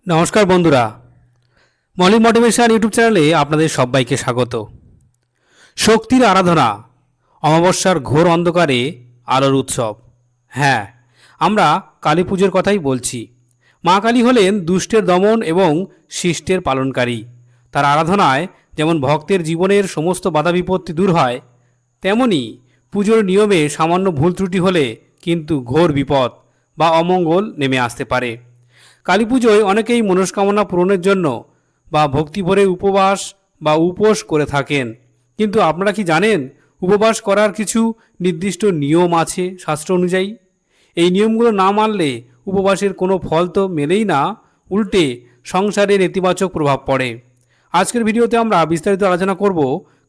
নমস্কার বন্ধুরা, Moli motivation YouTube চ্যানেলে আপনাদের সবাইকে স্বাগত। শক্তির আরাধনা, অমাবস্যার ঘোর অন্ধকারে আলোর উৎসব। হ্যাঁ, আমরা কালী পুজোর কথাই বলছি। মা কালী হলেন দুষ্টের দমন এবং শিষ্টের পালনকারী। তার আরাধনায় যেমন ভক্তের জীবনের সমস্ত বাধা বিপত্তি দূর হয়, তেমনি পুজোর নিয়মে সামান্য ভুল ত্রুটি হলে কিন্তু ঘোর বিপদ বা অমঙ্গল নেমে আসতে পারে। কালী পুজোয় অনেকেই মনস্কামনা পূরণের জন্য বা ভক্তি ভরে উপবাস বা উপোস করে থাকেন। কিন্তু আপনারা কি জানেন উপবাস করার কিছু নির্দিষ্ট নিয়ম আছে শাস্ত্র অনুযায়ী? এই নিয়মগুলো না মানলে উপবাসের কোনো ফল তো মেলেই না, উল্টে সংসারে নেতিবাচক প্রভাব পড়ে। আজকের ভিডিওতে আমরা বিস্তারিত আলোচনা করব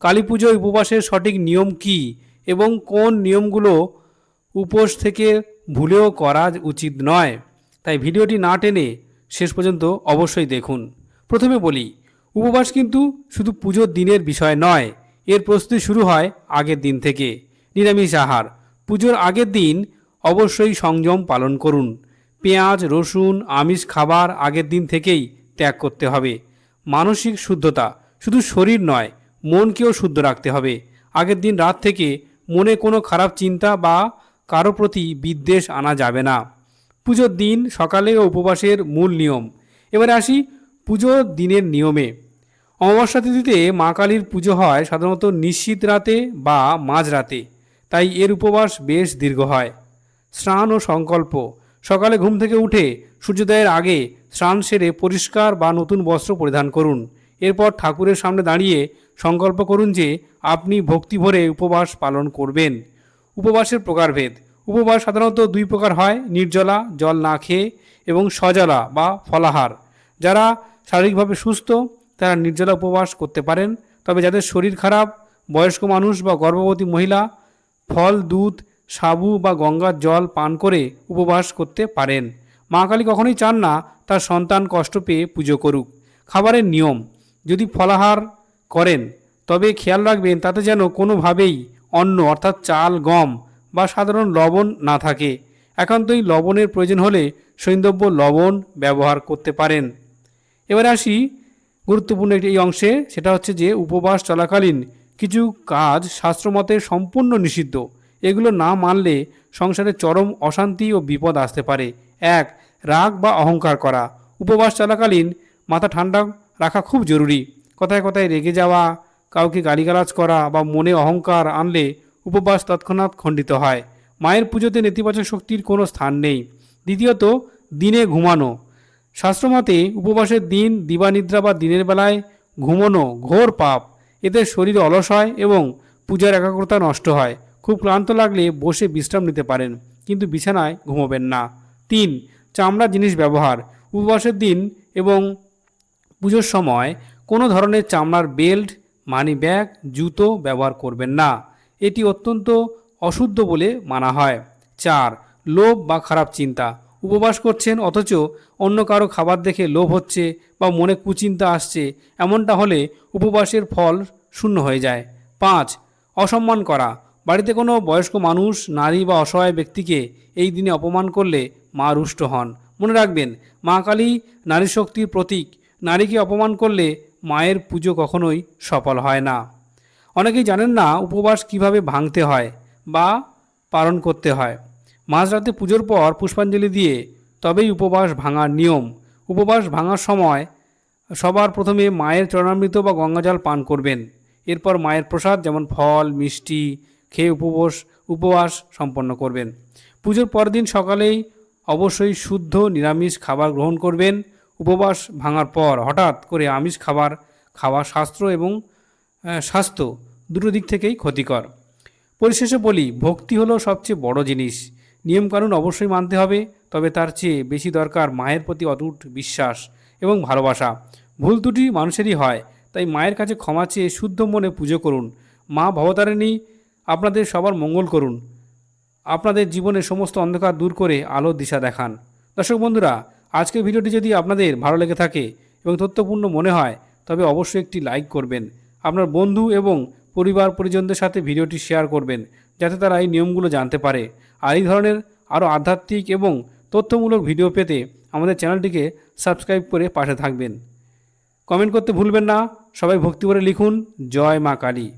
কালী পুজোয় উপবাসের সঠিক নিয়ম কী এবং কোন নিয়মগুলো উপোস থেকে ভুলেও করা উচিত নয়। তাই ভিডিওটি না টেনে শেষ পর্যন্ত অবশ্যই দেখুন। প্রথমে বলি, উপবাস কিন্তু শুধু পুজোর দিনের বিষয় নয়, এর প্রস্তুতি শুরু হয় আগের দিন থেকে। নিরামিষ আহার, পুজোর আগের দিন অবশ্যই সংযম পালন করুন। পেঁয়াজ রসুন আমিষ খাবার আগের দিন থেকেই ত্যাগ করতে হবে। মানসিক শুদ্ধতা, শুধু শরীর নয় মনকেও শুদ্ধ রাখতে হবে। আগের দিন রাত থেকে মনে কোনো খারাপ চিন্তা বা কারো প্রতি বিদ্বেষ আনা যাবে না। পুজোর দিন সকালে ও উপবাসের মূল নিয়ম। এবারে আসি পুজোর দিনের নিয়মে। অমাবস্যা তিথিতে মা কালীর পুজো হয় সাধারণত নিশীথ রাতে বা মাঝরাতে, তাই এর উপবাস বেশ দীর্ঘ হয়। স্নান ও সংকল্প, সকালে ঘুম থেকে উঠে সূর্যোদয়ের আগে স্নান সেরে পরিষ্কার বা নতুন বস্ত্র পরিধান করুন। এরপর ঠাকুরের সামনে দাঁড়িয়ে সংকল্প করুন যে আপনি ভক্তি ভরে উপবাস পালন করবেন। উপবাসের প্রকারভেদ, উপবাস সাধারণত দুই প্রকার হয়, নির্জলা জল না খেয়ে এবং সজলা বা ফলাহার। যারা শারীরিকভাবে সুস্থ তারা নির্জলা উপবাস করতে পারেন, তবে যাদের শরীর খারাপ, বয়স্ক মানুষ বা গর্ভবতী মহিলা ফল দুধ সাবু বা গঙ্গার জল পান করে উপবাস করতে পারেন। মা কালী কখনোই চান না তার সন্তান কষ্ট পেয়ে পুজো করুক। খাবারের নিয়ম, যদি ফলাহার করেন তবে খেয়াল রাখবেন তাতে যেন কোনোভাবেই অন্ন অর্থাৎ চাল গম বা সাধারণ লবণ না থাকে। একান্তই লবণের প্রয়োজন হলে সৈন্দব্য লবণ ব্যবহার করতে পারেন। এবার আসি গুরুত্বপূর্ণ একটি এই অংশে, সেটা হচ্ছে যে উপবাস চলাকালীন কিছু কাজ শাস্ত্রমতে সম্পূর্ণ নিষিদ্ধ। এগুলো না মানলে সংসারে চরম অশান্তি ও বিপদ আসতে পারে। 1. রাগ বা অহংকার করা, উপবাস চলাকালীন মাথা ঠান্ডা রাখা খুব জরুরি। কথায় কথায় রেগে যাওয়া, কাউকে গালিগালাজ করা বা মনে অহংকার আনলে উপবাস তৎক্ষণাৎ খণ্ডিত হয়। মায়ের পুজোতে নেতিবাচক শক্তির কোনো স্থান নেই। দ্বিতীয়ত, দিনে ঘুমানো। শাস্ত্রমতে উপবাসের দিন দিবানিদ্রা বা দিনের বেলায় ঘুমানো ঘোর পাপ। এতে শরীর অলস হয় এবং পূজার একাগ্রতা নষ্ট হয়। খুব ক্লান্ত লাগলে বসে বিশ্রাম নিতে পারেন, কিন্তু বিছানায় ঘুমোবেন না। 3. চামড়ার জিনিস ব্যবহার, উপবাসের দিন এবং পুজোর সময় কোনো ধরনের চামড়ার বেল্ট মানি ব্যাগ জুতো ব্যবহার করবেন না, এটি অত্যন্ত অশুদ্ধ বলে মানা হয়। 4. লোভ বা খারাপ চিন্তা, উপবাস করছেন অথচ অন্য কারো খাবার দেখে লোভ হচ্ছে বা মনে কুচিন্তা আসছে, এমনটা হলে উপবাসের ফল শূন্য হয়ে যায়। 5. অসম্মান করা, বাড়িতে কোনো বয়স্ক মানুষ নারী বা অসহায় ব্যক্তিকে এই দিনে অপমান করলে মা রুষ্ট হন। মনে রাখবেন, মা কালী নারী শক্তির প্রতীক। নারীকে অপমান করলে মায়ের পুজো কখনোই সফল হয় না। অনেকেই জানেন না উপবাস কিভাবে ভাঙতে হয় বা পালন করতে হয়। মাঝরাতে পুজোর পর পুষ্পাঞ্জলি দিয়ে তবেই উপবাস ভাঙার নিয়ম। উপবাস ভাঙার সময় সবার প্রথমে মায়ের চরণামৃত বা গঙ্গাজল পান করবেন। এরপর মায়ের প্রসাদ যেমন ফল মিষ্টি খেয়ে উপবাস সম্পন্ন করবেন। পুজোর পরদিন সকালেই অবশ্যই শুদ্ধ নিরামিষ খাবার গ্রহণ করবেন। উপবাস ভাঙার পর হঠাৎ করে আমিষ খাবার খাওয়া শাস্ত্র এবং স্বাস্থ্য দুটো দিক থেকেই ক্ষতিকর। পরিশেষে বলি, ভক্তি হলো সবচেয়ে বড় জিনিস। নিয়মকানুন অবশ্যই মানতে হবে, তবে তার চেয়ে বেশি দরকার মায়ের প্রতি অটুট বিশ্বাস এবং ভালোবাসা। ভুল ত্রুটি মানুষেরই হয়, তাই মায়ের কাছে ক্ষমা চেয়ে শুদ্ধ মনে পুজো করুন। মা ভবতারিণী আপনাদের সবার মঙ্গল করুন, আপনাদের জীবনের সমস্ত অন্ধকার দূর করে আলোর দিশা দেখান। দর্শক বন্ধুরা, আজকের ভিডিওটি যদি আপনাদের ভালো লেগে থাকে এবং তথ্যপূর্ণ মনে হয় তবে অবশ্যই একটি লাইক করবেন। আপনার বন্ধু এবং পরিবার পরিজনদের সাথে ভিডিওটি শেয়ার করবেন, যাতে তারা এই নিয়মগুলো জানতে পারে। আর এই ধরনের আরও আধ্যাত্মিক এবং তথ্যমূলক ভিডিও পেতে আমাদের চ্যানেলটিকে সাবস্ক্রাইব করে পাশে থাকবেন। কমেন্ট করতে ভুলবেন না। সবাই ভক্তি করে লিখুন জয় মা কালী।